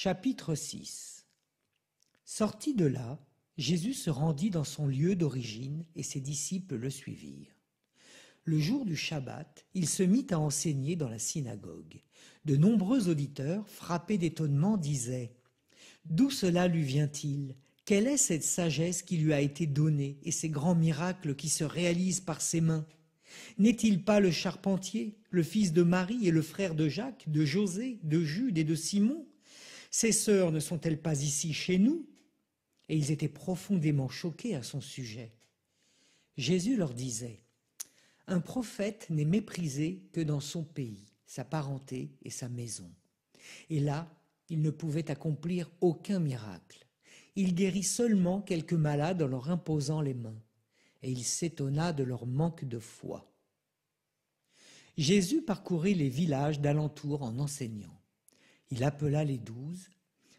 Chapitre 6. Sorti de là, Jésus se rendit dans son lieu d'origine et ses disciples le suivirent. Le jour du Shabbat, il se mit à enseigner dans la synagogue. De nombreux auditeurs, frappés d'étonnement, disaient « D'où cela lui vient-il ? Quelle est cette sagesse qui lui a été donnée et ces grands miracles qui se réalisent par ses mains ? N'est-il pas le charpentier, le fils de Marie et le frère de Jacques, de José, de Jude et de Simon ? Ses sœurs ne sont-elles pas ici chez nous ?» Et ils étaient profondément choqués à son sujet. Jésus leur disait « Un prophète n'est méprisé que dans son pays, sa parenté et sa maison. » Et là, il ne pouvait accomplir aucun miracle. Il guérit seulement quelques malades en leur imposant les mains. Et il s'étonna de leur manque de foi. Jésus parcourait les villages d'alentour en enseignant. Il appela les 12.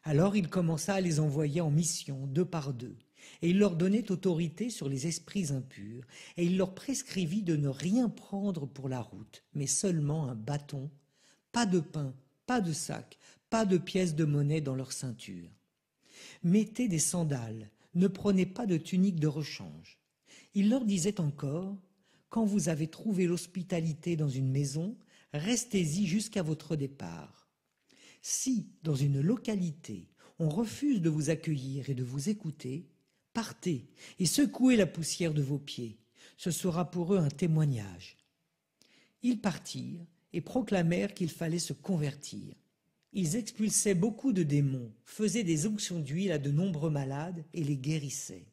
Alors il commença à les envoyer en mission, 2 par 2, et il leur donnait autorité sur les esprits impurs, et il leur prescrivit de ne rien prendre pour la route, mais seulement un bâton, pas de pain, pas de sac, pas de pièces de monnaie dans leur ceinture. Mettez des sandales, ne prenez pas de tunique de rechange. Il leur disait encore, quand vous avez trouvé l'hospitalité dans une maison, restez-y jusqu'à votre départ. Si, dans une localité, on refuse de vous accueillir et de vous écouter, partez et secouez la poussière de vos pieds. Ce sera pour eux un témoignage. Ils partirent et proclamèrent qu'il fallait se convertir. Ils expulsaient beaucoup de démons, faisaient des onctions d'huile à de nombreux malades et les guérissaient.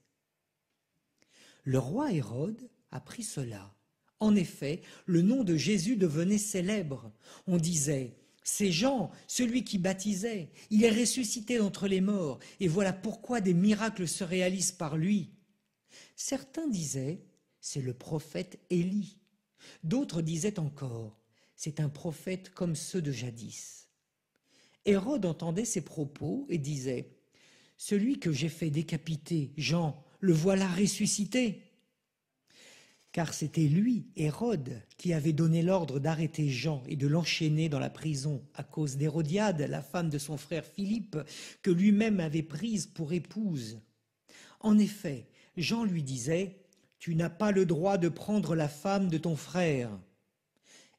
Le roi Hérode apprit cela. En effet, le nom de Jésus devenait célèbre. On disait « C'est Jean, celui qui baptisait. Il est ressuscité d'entre les morts, et voilà pourquoi des miracles se réalisent par lui. » Certains disaient « C'est le prophète Élie. » D'autres disaient encore « C'est un prophète comme ceux de jadis. » Hérode entendait ces propos et disait « Celui que j'ai fait décapiter, Jean, le voilà ressuscité. » Car c'était lui, Hérode, qui avait donné l'ordre d'arrêter Jean et de l'enchaîner dans la prison à cause d'Hérodiade, la femme de son frère Philippe, que lui-même avait prise pour épouse. En effet, Jean lui disait « Tu n'as pas le droit de prendre la femme de ton frère. »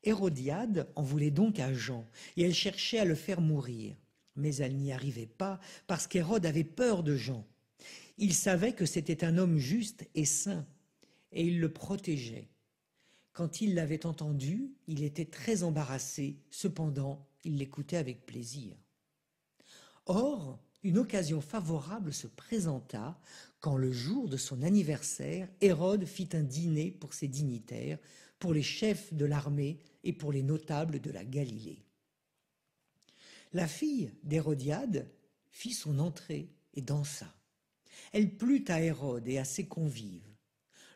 Hérodiade en voulait donc à Jean, et elle cherchait à le faire mourir. Mais elle n'y arrivait pas, parce qu'Hérode avait peur de Jean. Il savait que c'était un homme juste et saint, et il le protégeait. Quand il l'avait entendu, il était très embarrassé, cependant, il l'écoutait avec plaisir. Or, une occasion favorable se présenta quand, le jour de son anniversaire, Hérode fit un dîner pour ses dignitaires, pour les chefs de l'armée et pour les notables de la Galilée. La fille d'Hérodiade fit son entrée et dansa. Elle plut à Hérode et à ses convives.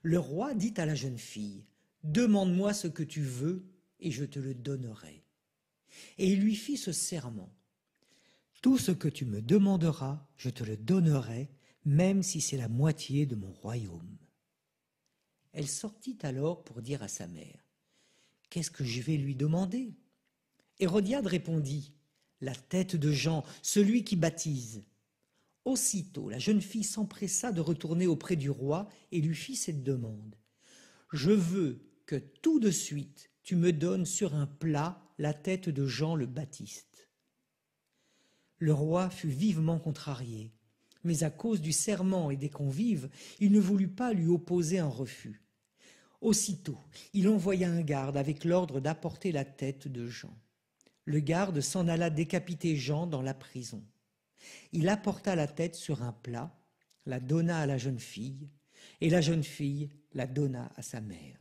Le roi dit à la jeune fille « Demande-moi ce que tu veux et je te le donnerai. » Et il lui fit ce serment « Tout ce que tu me demanderas, je te le donnerai, même si c'est la moitié de mon royaume. » Elle sortit alors pour dire à sa mère « Qu'est-ce que je vais lui demander ?» Hérodiade répondit « La tête de Jean, celui qui baptise. » Aussitôt, la jeune fille s'empressa de retourner auprès du roi et lui fit cette demande. « Je veux que tout de suite tu me donnes sur un plat la tête de Jean le Baptiste. » Le roi fut vivement contrarié, mais à cause du serment et des convives, il ne voulut pas lui opposer un refus. Aussitôt, il envoya un garde avec l'ordre d'apporter la tête de Jean. Le garde s'en alla décapiter Jean dans la prison. Il apporta la tête sur un plat, la donna à la jeune fille, et la jeune fille la donna à sa mère.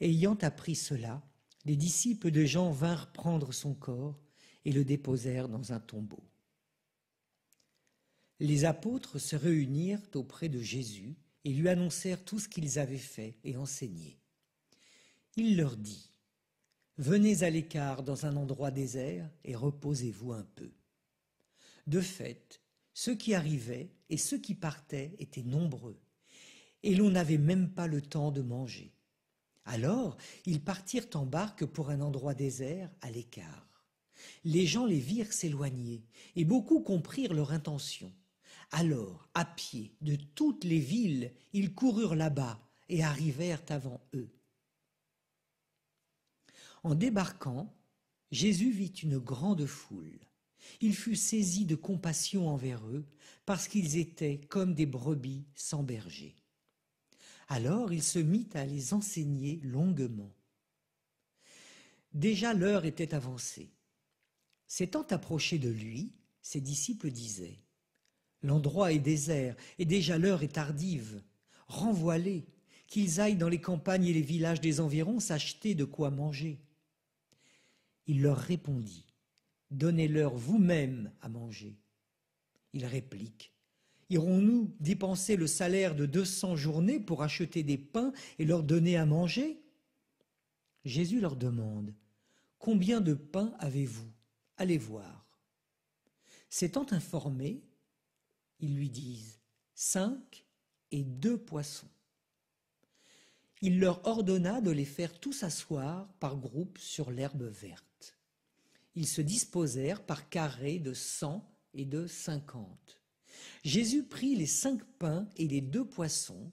Ayant appris cela, les disciples de Jean vinrent prendre son corps et le déposèrent dans un tombeau. Les apôtres se réunirent auprès de Jésus et lui annoncèrent tout ce qu'ils avaient fait et enseigné. Il leur dit « Venez à l'écart dans un endroit désert et reposez-vous un peu. » De fait, ceux qui arrivaient et ceux qui partaient étaient nombreux, et l'on n'avait même pas le temps de manger. Alors, ils partirent en barque pour un endroit désert à l'écart. Les gens les virent s'éloigner, et beaucoup comprirent leur intention. Alors, à pied, de toutes les villes, ils coururent là-bas et arrivèrent avant eux. En débarquant, Jésus vit une grande foule. Il fut saisi de compassion envers eux, parce qu'ils étaient comme des brebis sans berger. Alors il se mit à les enseigner longuement. Déjà l'heure était avancée. S'étant approché de lui, ses disciples disaient : « L'endroit est désert, et déjà l'heure est tardive. Renvoie-les, qu'ils aillent dans les campagnes et les villages des environs s'acheter de quoi manger. » Il leur répondit : « Donnez-leur vous-même à manger. » Ils répliquent : « Irons-nous dépenser le salaire de 200 journées pour acheter des pains et leur donner à manger ?» Jésus leur demande : « Combien de pains avez-vous ? Allez voir. » S'étant informés, ils lui disent : « 5 et 2 poissons. » Il leur ordonna de les faire tous asseoir par groupes sur l'herbe verte. Ils se disposèrent par carrés de 100 et de 50. Jésus prit les 5 pains et les 2 poissons,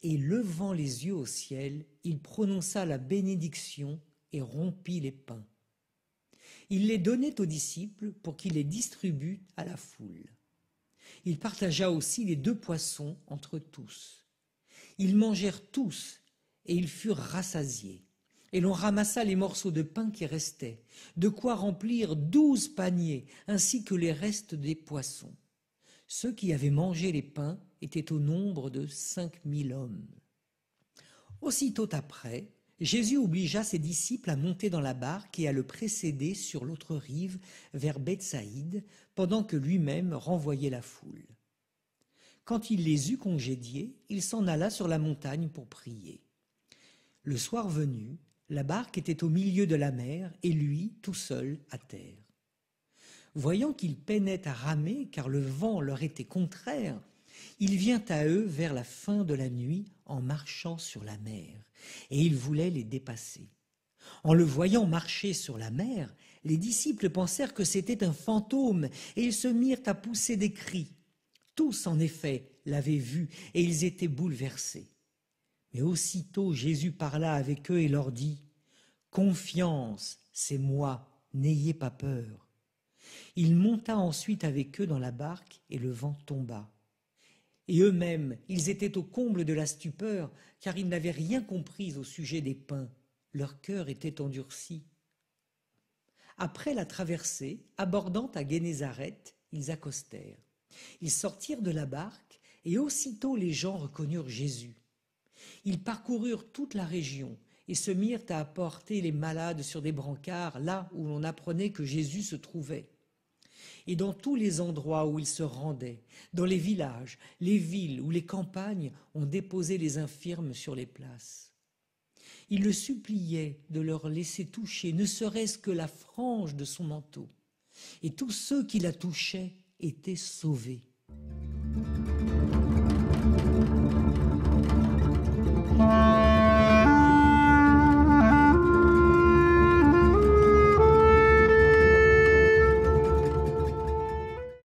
et levant les yeux au ciel, il prononça la bénédiction et rompit les pains. Il les donnait aux disciples pour qu'ils les distribuent à la foule. Il partagea aussi les 2 poissons entre tous. Ils mangèrent tous, et ils furent rassasiés. Et l'on ramassa les morceaux de pain qui restaient, de quoi remplir 12 paniers, ainsi que les restes des poissons. Ceux qui avaient mangé les pains étaient au nombre de 5000 hommes. Aussitôt après, Jésus obligea ses disciples à monter dans la barque et à le précéder sur l'autre rive, vers Bethsaïde, pendant que lui-même renvoyait la foule. Quand il les eut congédiés, il s'en alla sur la montagne pour prier. Le soir venu, la barque était au milieu de la mer et lui, tout seul, à terre. Voyant qu'ils peinaient à ramer car le vent leur était contraire, il vient à eux vers la fin de la nuit en marchant sur la mer, et il voulait les dépasser. En le voyant marcher sur la mer, les disciples pensèrent que c'était un fantôme, et ils se mirent à pousser des cris. Tous, en effet, l'avaient vu, et ils étaient bouleversés. Mais aussitôt Jésus parla avec eux et leur dit : « Confiance, c'est moi, n'ayez pas peur. » Il monta ensuite avec eux dans la barque, et le vent tomba. Et eux-mêmes, ils étaient au comble de la stupeur, car ils n'avaient rien compris au sujet des pains. Leur cœur était endurci. Après la traversée, abordant à Génézareth, ils accostèrent. Ils sortirent de la barque, et aussitôt les gens reconnurent Jésus. Ils parcoururent toute la région et se mirent à apporter les malades sur des brancards, là où l'on apprenait que Jésus se trouvait. Et dans tous les endroits où ils se rendaient, dans les villages, les villes ou les campagnes, on déposait les infirmes sur les places. Ils le suppliaient de leur laisser toucher, ne serait-ce que la frange de son manteau. Et tous ceux qui la touchaient étaient sauvés.